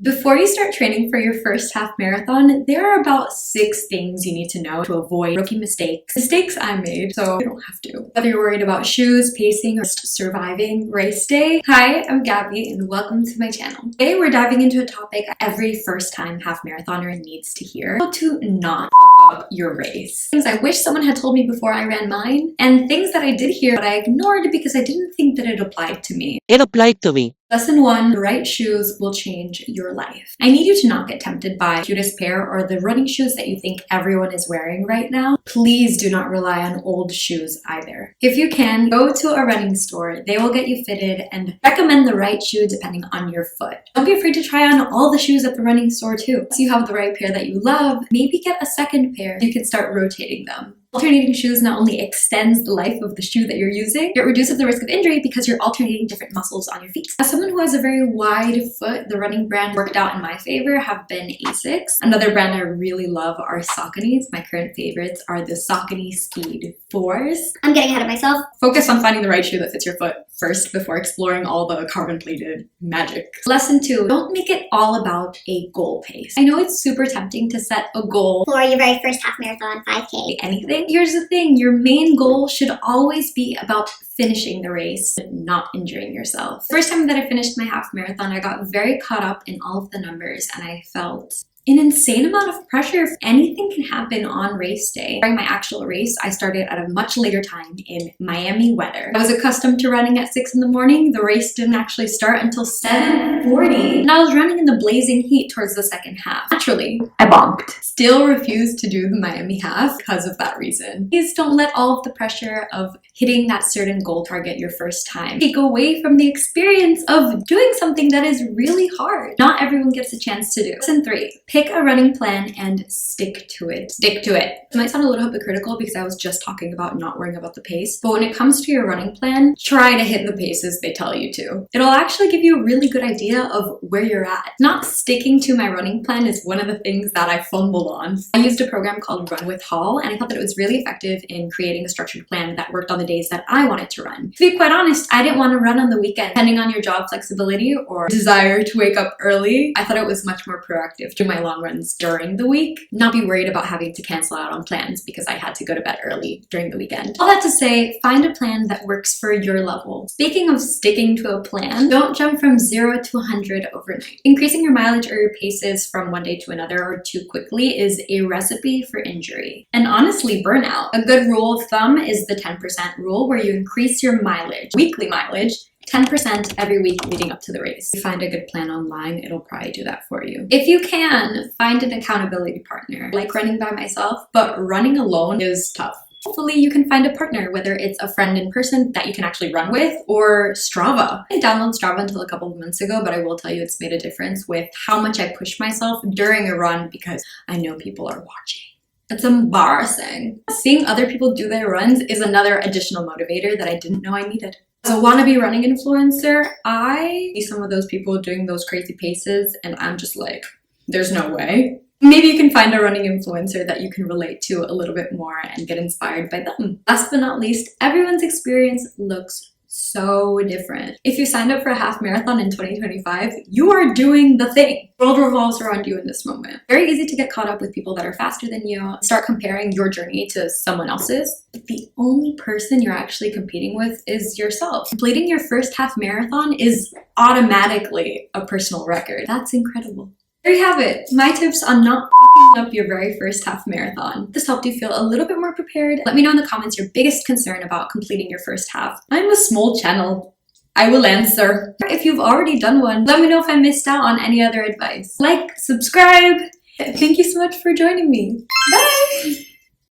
Before you start training for your first half marathon, there are about 6 things you need to know to avoid rookie mistakes. Mistakes I made, so you don't have to. Whether you're worried about shoes, pacing, or just surviving race day. Hi, I'm Gabby and welcome to my channel. Today we're diving into a topic every first-time half marathoner needs to hear: how to not f up your race. Things I wish someone had told me before I ran mine, and things that I did hear but I ignored because I didn't think that it applied to me. It applied to me. Lesson 1, the right shoes will change your life. I need you to not get tempted by the cutest pair or the running shoes that you think everyone is wearing right now. Please do not rely on old shoes either. If you can, go to a running store. They will get you fitted and recommend the right shoe depending on your foot. Don't be afraid to try on all the shoes at the running store too. Once you have the right pair that you love, maybe get a second pair. You can start rotating them. Alternating shoes not only extends the life of the shoe that you're using, it reduces the risk of injury because you're alternating different muscles on your feet. As someone who has a very wide foot, the running brand worked out in my favor have been Asics. Another brand I really love are Sauconys. My current favorites are the Saucony Speed 4s. I'm getting ahead of myself. Focus on finding the right shoe that fits your foot first before exploring all the carbon-plated magic. Lesson 2, don't make it all about a goal pace. I know it's super tempting to set a goal For your very first half marathon, 5K. anything. Here's the thing, your main goal should always be about finishing the race, not injuring yourself. First time that I finished my half marathon, I got very caught up in all of the numbers and I felt an insane amount of pressure. If anything can happen on race day. During my actual race, I started at a much later time in Miami weather. I was accustomed to running at 6 in the morning. The race didn't actually start until 7:40, and I was running in the blazing heat towards the second half. Naturally, I bombed. Still refused to do the Miami half because of that reason. Please don't let all of the pressure of hitting that certain goal target your first time take away from the experience of doing something that is really hard. Not everyone gets a chance to do. Lesson 3, pick a running plan and stick to it. Stick to it. It might sound a little hypocritical because I was just talking about not worrying about the pace, but when it comes to your running plan, try to hit the paces they tell you to. It'll actually give you a really good idea of where you're at. Not sticking to my running plan is one of the things that I fumbled on. I used a program called Run with Hall, and I thought that it was really effective in creating a structured plan that worked on the days that I wanted to run. To be quite honest, I didn't want to run on the weekend. Depending on your job flexibility or desire to wake up early, I thought it was much more proactive to my long runs during the week, not be worried about having to cancel out on plans because I had to go to bed early during the weekend. All that to say, find a plan that works for your level. Speaking of sticking to a plan, don't jump from 0 to 100 overnight. Increasing your mileage or your paces from one day to another or too quickly is a recipe for injury and honestly burnout. A good rule of thumb is the 10% rule, where you increase your mileage, weekly mileage, 10% every week leading up to the race. If you find a good plan online, it'll probably do that for you. If you can, find an accountability partner. I like running by myself, but running alone is tough. Hopefully you can find a partner, whether it's a friend in person that you can actually run with or Strava. I didn't download Strava until a couple of months ago, but I will tell you it's made a difference with how much I push myself during a run because I know people are watching. It's embarrassing. Seeing other people do their runs is another additional motivator that I didn't know I needed. As a wannabe running influencer, I see some of those people doing those crazy paces and I'm just like, there's no way. Maybe you can find a running influencer that you can relate to a little bit more and get inspired by them. Last but not least, everyone's experience looks so different. If you signed up for a half marathon in 2025, you are doing the thing. The world revolves around you in this moment. Very easy to get caught up with people that are faster than you, start comparing your journey to someone else's, but the only person you're actually competing with is yourself. Completing your first half marathon is automatically a personal record. That's incredible. There you have it, my tips on not fucking up your very first half marathon. If this helped you feel a little bit more prepared, let me know in the comments your biggest concern about completing your first half. I'm a small channel. I will answer. If you've already done one, let me know if I missed out on any other advice. Like, subscribe. Thank you so much for joining me. Bye!